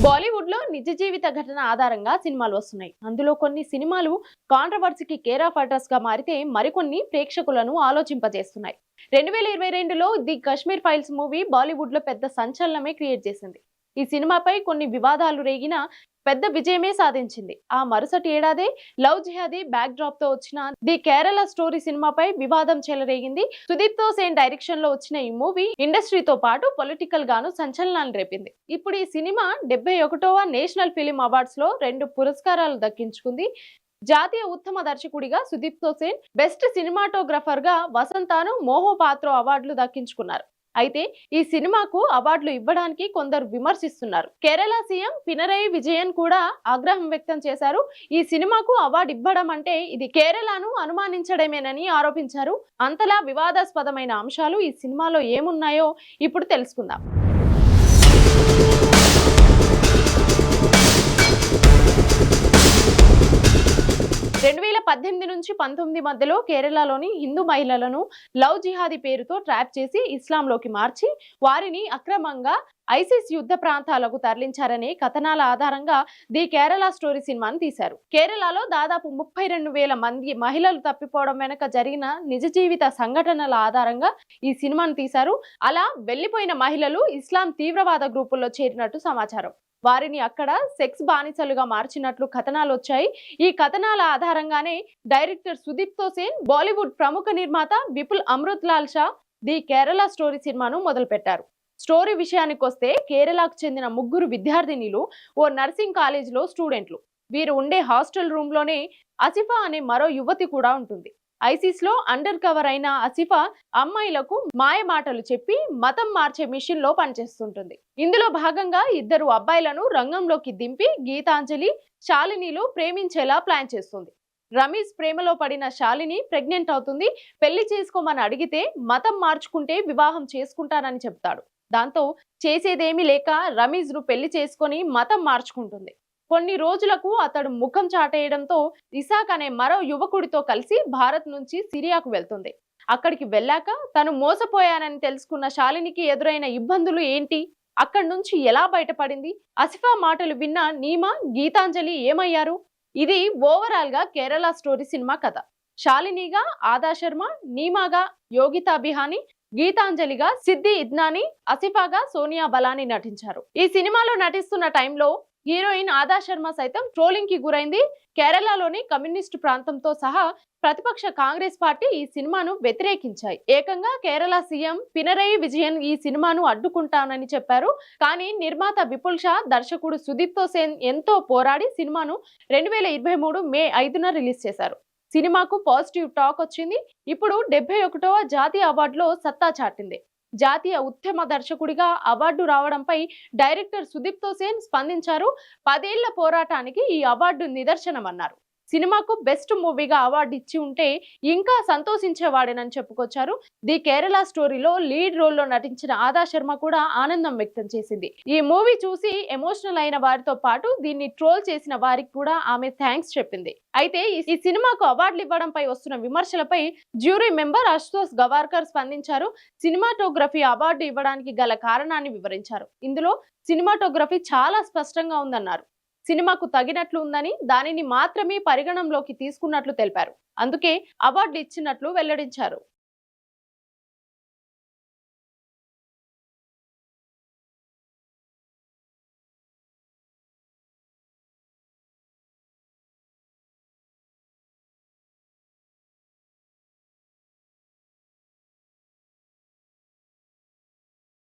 బాలీవుడ్ లో నిజ జీవిత ఘటన ఆధారంగా సినిమాలు వస్తున్నాయి. అందులో కొన్ని సినిమాలు కాంట్రవర్సీకి కేర్ ఆఫ్ అడ్రస్ గా మారితే మరికొన్ని ప్రేక్షకులను ఆలోచింపజేస్తున్నాయి. 2022లో the Kashmir files movie Bollywood లో పెద్ద సంచలనమే క్రియేట్ చేసింది. ఈ సినిమాపై కొన్ని వివాదాలు రేగిన పెద్ద విజయమే సాధించింది. ఆ మరుసటి ఏడాది లవ్ జిహాదీ బ్యాక్ డ్రాప్ తో వచ్చిన ది కేరళ స్టోరీ సినిమాపై వివాదం చెలరేగింది. సుదీప్ తో సేన్ డైరెక్షన్ లో వచ్చిన ఈ మూవీ ఇండస్ట్రీతో పాటు పొలిటికల్ గాను సంచలనాలు రేపింది. ఇప్పుడు ఈ సినిమా 71వ నేషనల్ ఫిలిం అవార్డ్స్ లో 2 పురస్కారాలు దక్కించుకుంది. జాతీయ ఉత్తమ దర్శకుడిగా సుదీప్ తో సేన్, బెస్ట్ సినిమాటోగ్రఫర్ గా వసంతాను మోహోపాత్రో అవార్డులు దక్కించుకున్నారు. అయితే ఈ సినిమాకు అవార్డులు ఇవ్వడానికి కొందరు విమర్శిస్తున్నారు. కేరళ సీఎం పినరయి విజయన్ కూడా ఆగ్రహం వ్యక్తం చేశారు. ఈ సినిమాకు అవార్డు ఇవ్వడం అంటే ఇది కేరళను అనుమానించడమేనని ఆరోపించారు. అంతలా వివాదాస్పదమైన అంశాలు ఈ సినిమాలో ఏమున్నాయో ఇప్పుడు తెలుసుకుందాం. 2018 నుంచి 19 మధ్యలో కేరళలోని హిందూ మహిళలను లవ్ జిహాదీ పేరుతో ట్రాప్ చేసి ఇస్లాంలోకి మార్చి వారిని అక్రమంగా ఐసిస్ యుద్ధ ప్రాంతాలకు తరలించారనే కథనాల ఆధారంగా ది కేరళ స్టోరీ సినిమాను తీశారు. కేరళలో దాదాపు 32,000 మంది మహిళలు తప్పిపోవడం వెనుక జరిగిన నిజ జీవిత సంఘటనల ఆధారంగా ఈ సినిమాను తీశారు. అలా వెళ్లిపోయిన మహిళలు ఇస్లాం తీవ్రవాద గ్రూపుల్లో చేరినట్టు సమాచారం. వారిని అక్కడ సెక్స్ బానిసలుగా మార్చినట్లు కథనాలు వచ్చాయి. ఈ కథనాల ఆధారంగానే డైరెక్టర్ సుదీప్ తో సేన్, బాలీవుడ్ ప్రముఖ నిర్మాత విపుల్ అమృత్ లాల్ షా ది కేరళ స్టోరీ సినిమాను మొదలుపెట్టారు. స్టోరీ విషయానికొస్తే కేరళకు చెందిన 3 విద్యార్థినిలు ఓ నర్సింగ్ కాలేజీలో స్టూడెంట్లు. వీరు ఉండే హాస్టల్ రూమ్ లోనే అసిఫా అనే మరో యువతి కూడా ఉంటుంది. ఐసిస్ లో అండర్ కవర్ అయిన అసిఫా అమ్మాయిలకు మాయ మాటలు చెప్పి మతం మార్చే మిషన్ లో పనిచేస్తుంటుంది. ఇందులో భాగంగా 2 అబ్బాయిలను రంగంలోకి దింపి గీతాంజలి, శాలినిలు ప్రేమించేలా ప్లాన్ చేస్తుంది. రమీజ్ ప్రేమలో పడిన శాలిని ప్రెగ్నెంట్ అవుతుంది. పెళ్లి చేసుకోమని అడిగితే మతం మార్చుకుంటే వివాహం చేసుకుంటానని చెప్తాడు. దాంతో చేసేదేమీ లేక రమీజ్ ను పెళ్లి చేసుకొని మతం మార్చుకుంటుంది. కొన్ని రోజులకు అతడు ముఖం చాటేయడంతో ఇసాక్ అనే మరో యువకుడితో కలిసి భారత్ నుంచి సిరియాకు వెళ్తుంది. అక్కడికి వెళ్ళాక తను మోసపోయానని తెలుసుకున్న శాలినికి ఎదురైన ఇబ్బందులు ఏంటి, అక్కడి నుంచి ఎలా బయటపడింది, అసిఫా మాటలు విన్న నీమా, గీతాంజలి ఏమయ్యారు? ఇది ఓవరాల్ గా కేరళ స్టోరీ సినిమా కథ. శాలినిగా ఆదా శర్మ, నీమాగా యోగితా బిహానీ, గీతాంజలిగా సిద్ది ఇద్నాని, అసిఫాగా సోనియా బలాని నటించారు. ఈ సినిమాలో నటిస్తున్న టైంలో హీరోయిన్ ఆదా శర్మ సైతం ట్రోలింగ్ కి గురైంది. కేరళలోని కమ్యూనిస్టు ప్రాంతంతో సహా ప్రతిపక్ష కాంగ్రెస్ పార్టీ ఈ సినిమాను వ్యతిరేకించాయి. ఏకంగా కేరళ సీఎం పినరయి విజయన్ ఈ సినిమాను అడ్డుకుంటానని చెప్పారు. కానీ నిర్మాత విపుల్ షా, దర్శకుడు సుదీప్ తో సేన్ ఎంతో పోరాడి సినిమాను 2023 మే 5న రిలీజ్ చేశారు. సినిమాకు పాజిటివ్ టాక్ వచ్చింది. ఇప్పుడు 71వ జాతీయ అవార్డులో సత్తా చాటింది. జాతీయ ఉత్తమ దర్శకుడిగా అవార్డు రావడంపై డైరెక్టర్ సుదీప్ తో సేన్ స్పందించారు. 10 ఏళ్ల పోరాటానికి ఈ అవార్డు నిదర్శనమన్నారు. సినిమాకు బెస్ట్ మూవీగా అవార్డు ఇచ్చి ఉంటే ఇంకా సంతోషించేవాడేనని చెప్పుకొచ్చారు. ది కేరళ స్టోరీలో లీడ్ రోల్లో నటించిన ఆదా శర్మ కూడా ఆనందం వ్యక్తం చేసింది. ఈ మూవీ చూసి ఎమోషనల్ అయిన వారితో పాటు దీన్ని ట్రోల్ చేసిన వారికి కూడా ఆమె థ్యాంక్స్ చెప్పింది. అయితే ఈ సినిమాకు అవార్డులు ఇవ్వడంపై వస్తున్న విమర్శలపై జ్యూరీ మెంబర్ అశుతోష్ గవార్కర్ స్పందించారు. సినిమాటోగ్రఫీ అవార్డు ఇవ్వడానికి గల కారణాన్ని వివరించారు. ఇందులో సినిమాటోగ్రఫీ చాలా స్పష్టంగా ఉందన్నారు. సినిమాకు తగినట్లు ఉందని, దానిని మాత్రమే పరిగణంలోకి తీసుకున్నట్లు తెలిపారు. అందుకే అవార్డు ఇచ్చినట్లు వెల్లడించారు.